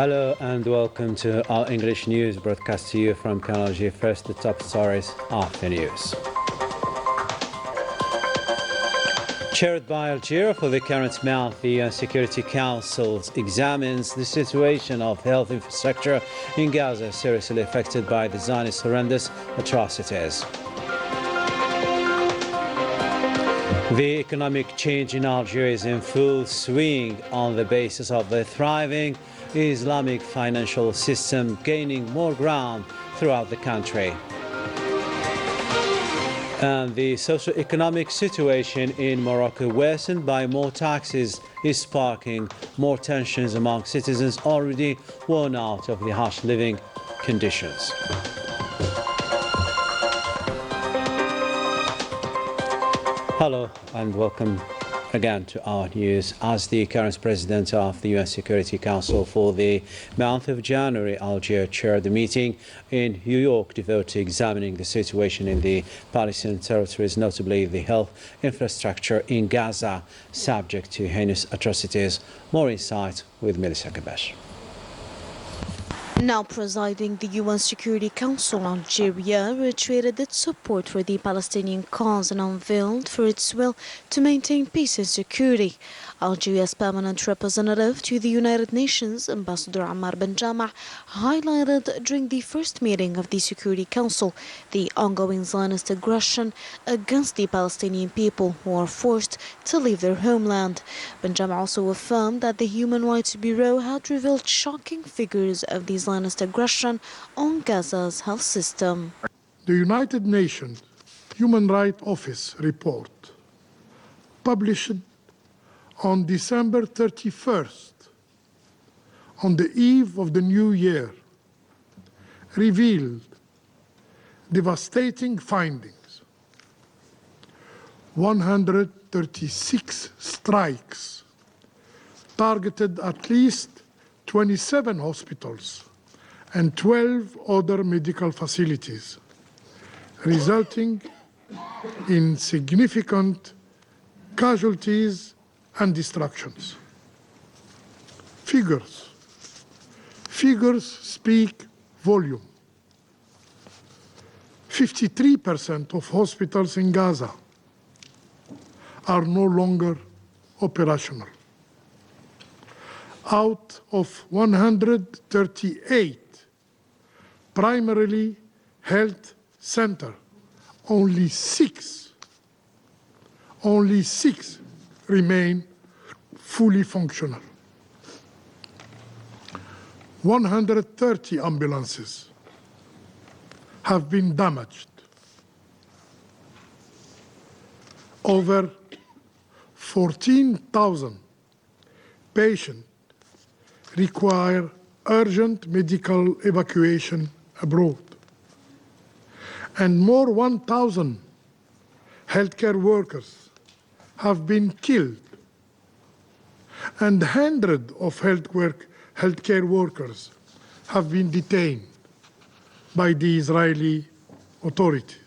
Hello and welcome to our English news broadcast to you from Canal. First, the top stories of the news. Chaired by Algeria for the current month, the UN Security Council examines the situation of health infrastructure in Gaza, seriously affected by the Zionist horrendous atrocities. The economic change in Algeria is in full swing on the basis of the thriving Islamic financial system gaining more ground throughout the country. And the socioeconomic situation in Morocco, worsened by more taxes, is sparking more tensions among citizens already worn out of the harsh living conditions. Hello and welcome again to our news. As the current president of the UN Security Council for the month of January, Algeria chaired the meeting in New York devoted to examining the situation in the Palestinian territories, notably the health infrastructure in Gaza, subject to heinous atrocities. More insight with Melissa Gabash. Now presiding the UN Security Council, Algeria reiterated its support for the Palestinian cause and unveiled for its will to maintain peace and security. Algeria's permanent representative to the United Nations, Ambassador Ammar Ben Jammeh, highlighted during the first meeting of the Security Council the ongoing Zionist aggression against the Palestinian people who are forced to leave their homeland. Ben Jammeh also affirmed that the Human Rights Bureau had revealed shocking figures of the Zionist aggression on Gaza's health system. The United Nations Human Rights Office report, published on December 31st, on the eve of the new year, revealed devastating findings. 136 strikes targeted at least 27 hospitals and 12 other medical facilities, resulting in significant casualties and destructions. Figures speak volume. 53% of hospitals in Gaza are no longer operational. Out of 138 primarily health centers, only six remain fully functional. 130 ambulances have been damaged. Over 14,000 patients require urgent medical evacuation abroad, and more 1,000 healthcare workers have been killed, and hundreds of healthcare workers have been detained by the Israeli authorities.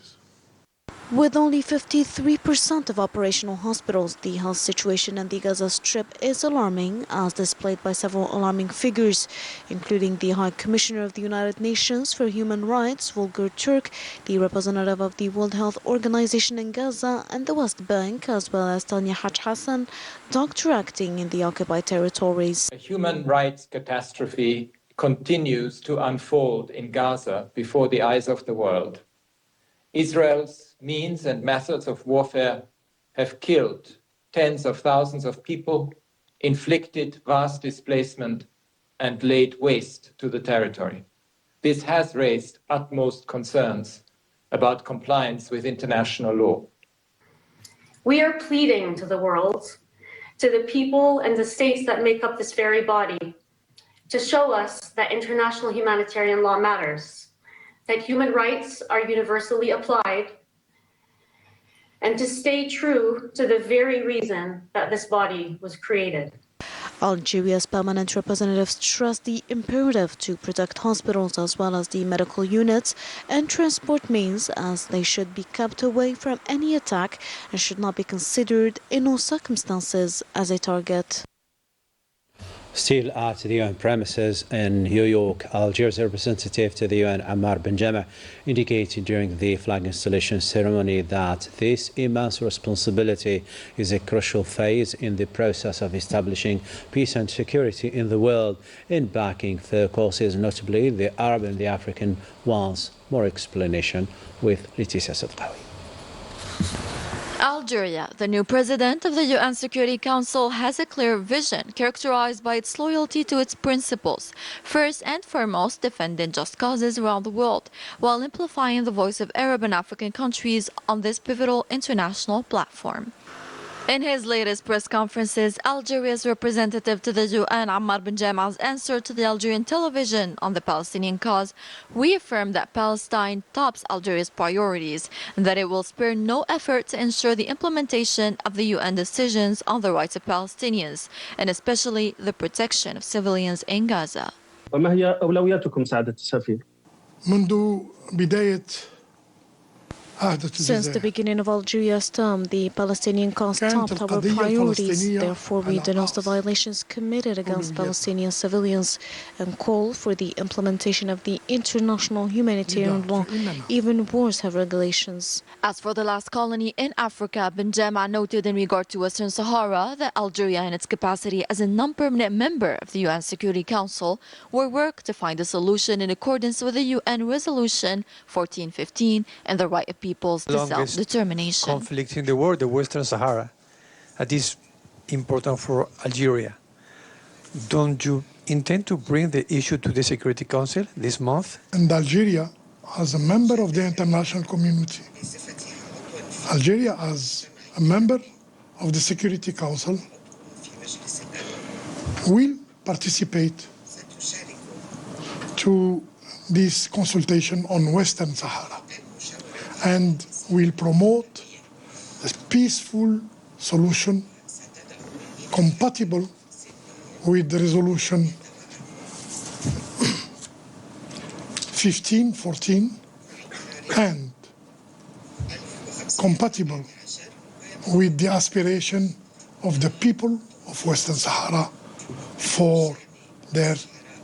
With only 53% of operational hospitals, the health situation in the Gaza Strip is alarming, as displayed by several alarming figures, including the High Commissioner of the United Nations for Human Rights, Volker Turk, the representative of the World Health Organization in Gaza and the West Bank, as well as Tanya Haj Hassan, doctor acting in the occupied territories. A human rights catastrophe continues to unfold in Gaza before the eyes of the world. Israel's means and methods of warfare have killed tens of thousands of people, inflicted vast displacement, and laid waste to the territory. This has raised utmost concerns about compliance with international law. We are pleading to the world, to the people and the states that make up this very body, to show us that international humanitarian law matters, that human rights are universally applied, and to stay true to the very reason that this body was created. Algeria's permanent representatives stressed the imperative to protect hospitals as well as the medical units and transport means, as they should be kept away from any attack and should not be considered in all circumstances as a target. Still at the UN premises in New York, Algeria's representative to the UN, Ammar Benjama, indicated during the flag installation ceremony that this immense responsibility is a crucial phase in the process of establishing peace and security in the world in backing the causes, notably the Arab and the African ones. More explanation with Leticia Sadqawi. Algeria, the new president of the UN Security Council, has a clear vision characterized by its loyalty to its principles, first and foremost defending just causes around the world, while amplifying the voice of Arab and African countries on this pivotal international platform. In his latest press conferences, Algeria's representative to the UN, Ammar Benjama's answer to the Algerian television on the Palestinian cause reaffirmed that Palestine tops Algeria's priorities and that it will spare no effort to ensure the implementation of the UN decisions on the rights of Palestinians, and especially the protection of civilians in Gaza. وما هي أولوياتكم سعادة السفير؟ منذ بداية Since the beginning of Algeria's term, the Palestinian cause topped our priorities. Therefore, we denounce the violations committed against Palestinian civilians and call for the implementation of the international humanitarian law. Even wars have regulations. As for the last colony in Africa, Benjama noted in regard to Western Sahara that Algeria, in its capacity as a non-permanent member of the UN Security Council, will work to find a solution in accordance with the UN Resolution 1415 and the right of peoples to self-determination. Conflict in the world, the Western Sahara, that is important for Algeria. Don't you intend to bring the issue to the Security Council this month? And Algeria, as a member of the international community, Algeria, as a member of the Security Council, will participate to this consultation on Western Sahara and will promote a peaceful solution compatible with the resolution 1514 and compatible with the aspiration of the people of Western Sahara for their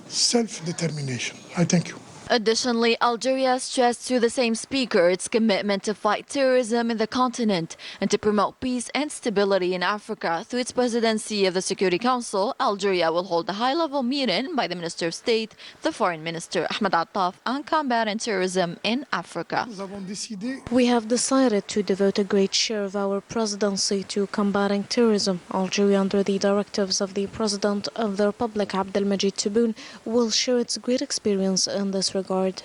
self-determination. I thank you. Additionally, Algeria stressed through the same speaker its commitment to fight terrorism in the continent and to promote peace and stability in Africa. Through its presidency of the Security Council, Algeria will hold a high-level meeting by the Minister of State, the Foreign Minister Ahmed Attaf, on combating terrorism in Africa. We have decided to devote a great share of our presidency to combating terrorism. Algeria, under the directives of the President of the Republic, Abdelmajid Tebboune, will share its great experience in this regard.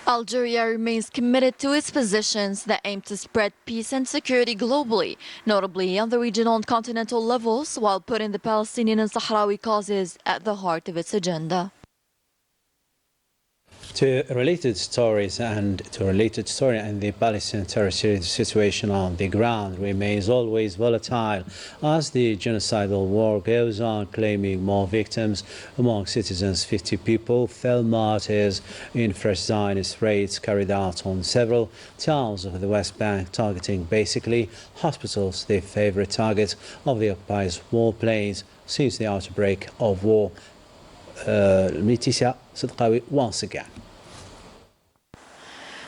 Algeria remains committed to its positions that aim to spread peace and security globally, notably on the regional and continental levels, while putting the Palestinian and Sahrawi causes at the heart of its agenda. To related stories and the Palestinian territory situation on the ground remains always volatile as the genocidal war goes on, claiming more victims among citizens. 50 people fell martyrs in fresh Zionist raids carried out on several towns of the West Bank, targeting basically hospitals, the favorite target of the occupiers' warplanes since the outbreak of war. Leticia Sadqawi once again.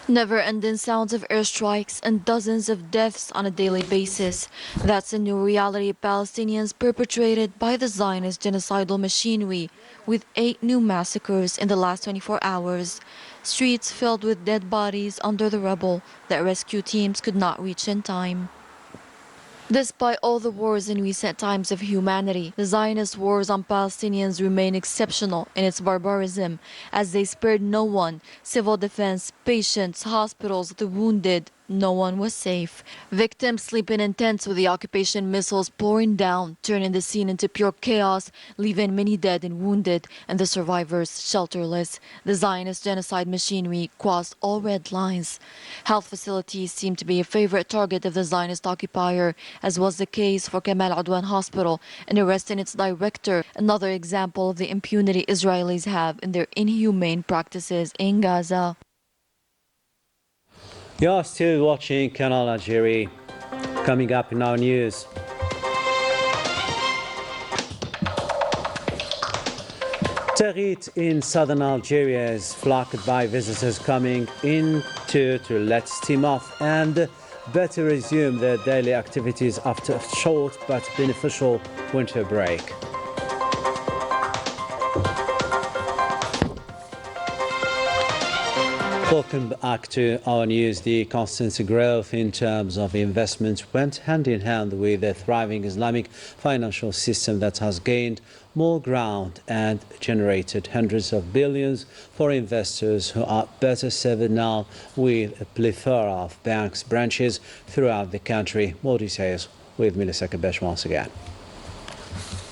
Never-ending sounds of airstrikes and dozens of deaths on a daily basis. That's a new reality of Palestinians perpetrated by the Zionist genocidal machinery, with 8 new massacres in the last 24 hours. Streets filled with dead bodies under the rubble that rescue teams could not reach in time. Despite all the wars in recent times of humanity, the Zionist wars on Palestinians remain exceptional in its barbarism, as they spared no one: civil defense, patients, hospitals, the wounded. No one was safe. Victims sleeping in tents with the occupation missiles pouring down, turning the scene into pure chaos, leaving many dead and wounded, and the survivors shelterless. The Zionist genocide machinery crossed all red lines. Health facilities seem to be a favorite target of the Zionist occupier, as was the case for Canal Hospital, and arresting its director, another example of the impunity Israelis have in their inhumane practices in Gaza. You are still watching Canal Algeria. Coming up in our news. Tahrir in southern Algeria is flocked by visitors coming into to let steam off and better resume their daily activities after a short but beneficial winter break. Welcome back to our news. The constant growth in terms of investment went hand in hand with a thriving Islamic financial system that has gained more ground and generated hundreds of billions for investors who are better served now with a plethora of banks branches throughout the country. More details with Melissa Kabesh once again.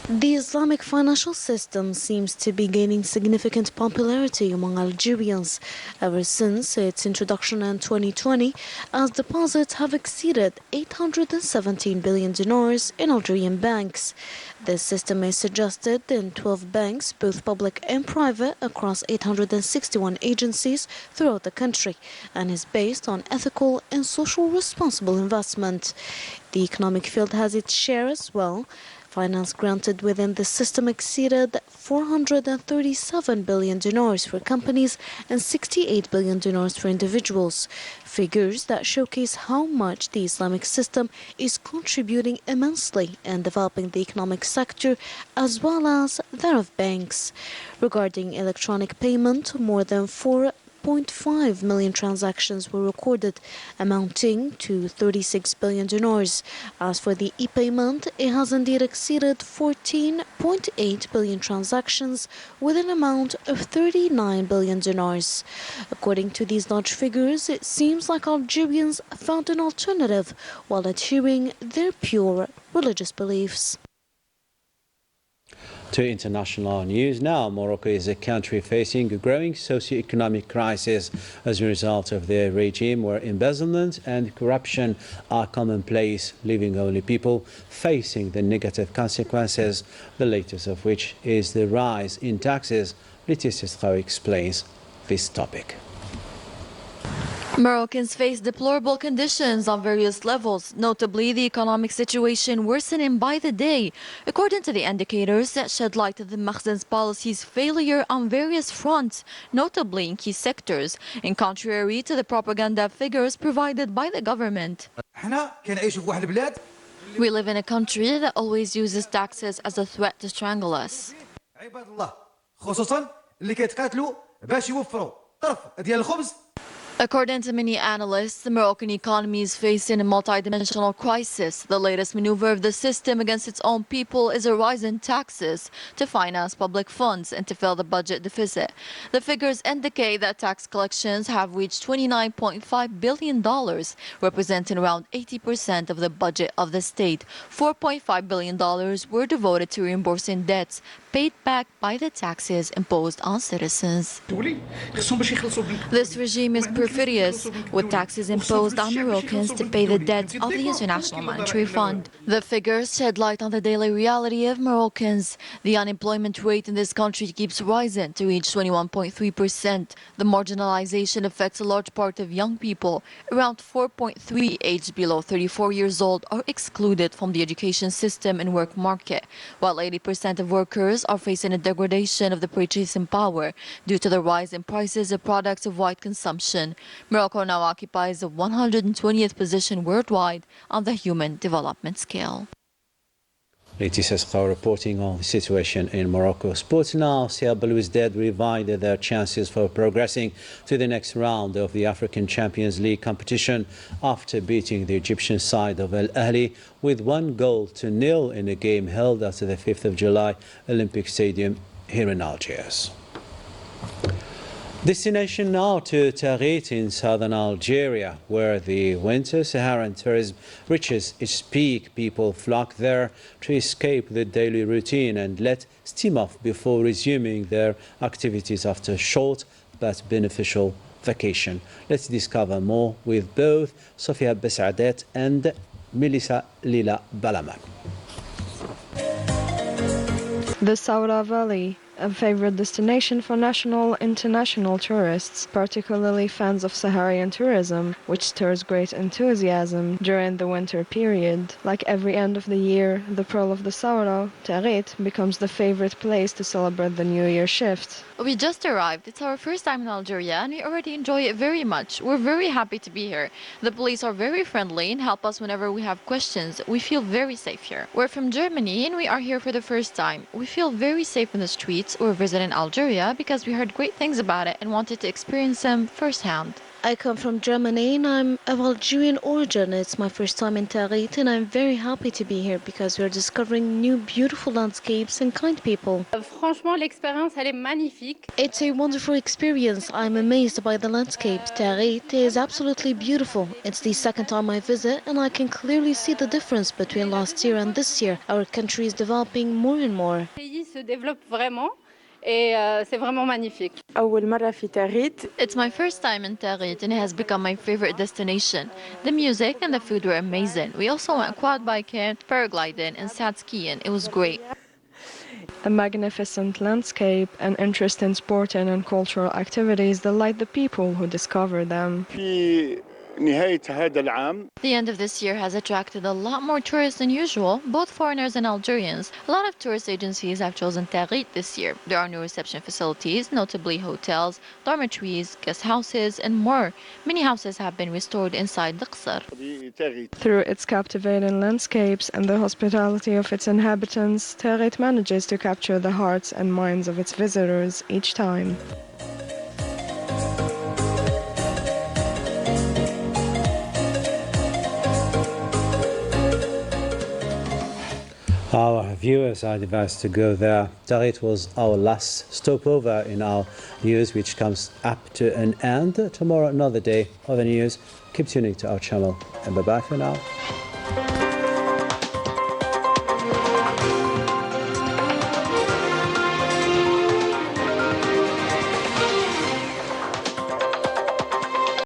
The Islamic financial system seems to be gaining significant popularity among Algerians ever since its introduction in 2020, as deposits have exceeded 817 billion dinars in Algerian banks. This system is suggested in 12 banks, both public and private, across 861 agencies throughout the country, and is based on ethical and social responsible investment. The economic field has its share as well. Finance granted within the system exceeded 437 billion dinars for companies and 68 billion dinars for individuals. Figures that showcase how much the Islamic system is contributing immensely in developing the economic sector as well as that of banks. Regarding electronic payment, more than 4.5 million transactions were recorded, amounting to 36 billion dinars. As for the e-payment, it has indeed exceeded 14.8 billion transactions with an amount of 39 billion dinars. According to these large figures, it seems like Algerians found an alternative while adhering their pure religious beliefs. To international news now, Morocco is a country facing a growing socioeconomic crisis as a result of their regime where embezzlement and corruption are commonplace, leaving only people facing the negative consequences, the latest of which is the rise in taxes. Laetitia Strauss explains this topic. Moroccans face deplorable conditions on various levels, notably the economic situation worsening by the day, according to the indicators that shed light on the Makhzen's policy's failure on various fronts, notably in key sectors, in contrary to the propaganda figures provided by the government. We live in a country that always uses taxes as a threat to strangle us. According to many analysts, the Moroccan economy is facing a multidimensional crisis. The latest maneuver of the system against its own people is a rise in taxes to finance public funds and to fill the budget deficit. The figures indicate that tax collections have reached $29.5 billion, representing around 80% of the budget of the state. $4.5 billion were devoted to reimbursing debts paid back by the taxes imposed on citizens. This regime is perfidious, with taxes imposed on Moroccans to pay the debts of the International Monetary Fund. The figures shed light on the daily reality of Moroccans. The unemployment rate in this country keeps rising to reach 21.3%. The marginalization affects a large part of young people. Around 4.3 aged below 34 years old are excluded from the education system and work market, while 80% of workers are facing a degradation of the purchasing power due to the rise in prices of products of wide consumption. Morocco now occupies the 120th position worldwide on the human development scale. Laetitia Strauss reporting on the situation in Morocco. Sports now. CR Belouizdad revived their chances for progressing to the next round of the African Champions League competition after beating the Egyptian side of Al Ahly with 1-0 in a game held at the 5th of July Olympic Stadium here in Algiers. Destination now to Tahrir in southern Algeria, where the winter Saharan tourism reaches its peak. People flock there to escape the daily routine and let steam off before resuming their activities after a short but beneficial vacation. Let's discover more with both Sofia Besaadet and Melissa Lila Balaman. The Saura Valley, A favorite destination for national and international tourists, particularly fans of Saharan tourism, which stirs great enthusiasm during the winter period. Like every end of the year, the Pearl of the Sahara, Tarit, becomes the favorite place to celebrate the New Year shift. We just arrived. It's our first time in Algeria and we already enjoy it very much. We're very happy to be here. The police are very friendly and help us whenever we have questions. We feel very safe here. We're from Germany and we are here for the first time. We feel very safe in the streets. We're visiting Algeria because we heard great things about it and wanted to experience them firsthand. I come from Germany and I'm of Algerian origin. It's my first time in Tarit and I'm very happy to be here because we're discovering new beautiful landscapes and kind people. Franchement, l'expérience, elle est magnifique. It's a wonderful experience. I'm amazed by the landscapes. Tarit is absolutely beautiful. It's the second time I visit and I can clearly see the difference between last year and this year. Our country is developing more and more. Le pays se développe vraiment. Et c'est vraiment magnifique. It's my first time in Tarit and it has become my favorite destination. The music and the food were amazing. We also went quad biking, paragliding and sat skiing. It was great. A magnificent landscape and interest in sporting and cultural activities delight the people who discover them. The end of this year has attracted a lot more tourists than usual, both foreigners and Algerians. A lot of tourist agencies have chosen Tarit this year. There are new reception facilities, notably hotels, dormitories, guest houses, and more. Many houses have been restored inside the Qasr. Through its captivating landscapes and the hospitality of its inhabitants, Tarit manages to capture the hearts and minds of its visitors each time. Our viewers are advised to go there. Tarit was our last stopover in our news, which comes up to an end. Tomorrow, another day of the news. Keep tuning to our channel, and bye-bye for now.